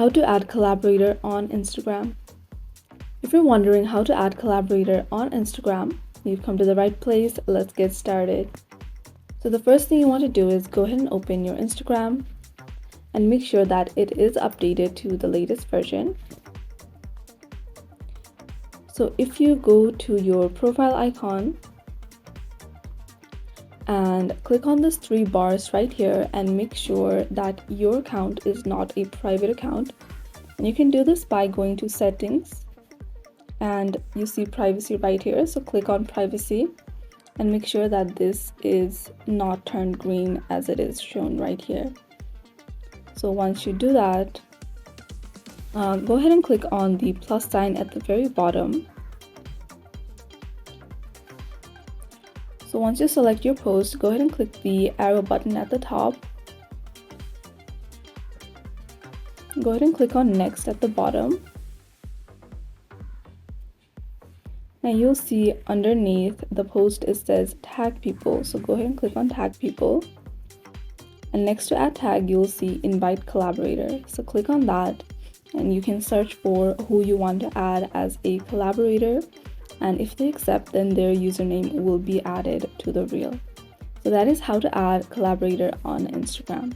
How to add Collaborator on Instagram. If you're wondering how to add Collaborator on Instagram, you've come to the right place. Let's get started. So the first thing you want to do is go ahead and open your Instagram and make sure that it is updated to the latest version. So if you go to your profile icon and click on these three bars right here and make sure that your account is not a private account. And you can do this by going to settings and you see privacy right here. So click on privacy and make sure that this is not turned green as it is shown right here. So once you do that, go ahead and click on the plus sign at the very bottom. So once you select your post, go ahead and click the arrow button at the top. Go ahead and click on next at the bottom. Now you'll see underneath the post it says tag people. So go ahead and click on tag people. And next to add tag, you'll see invite collaborator. So click on that and you can search for who you want to add as a collaborator. And if they accept, then their username will be added to the reel. So that is how to add Collaborator on Instagram.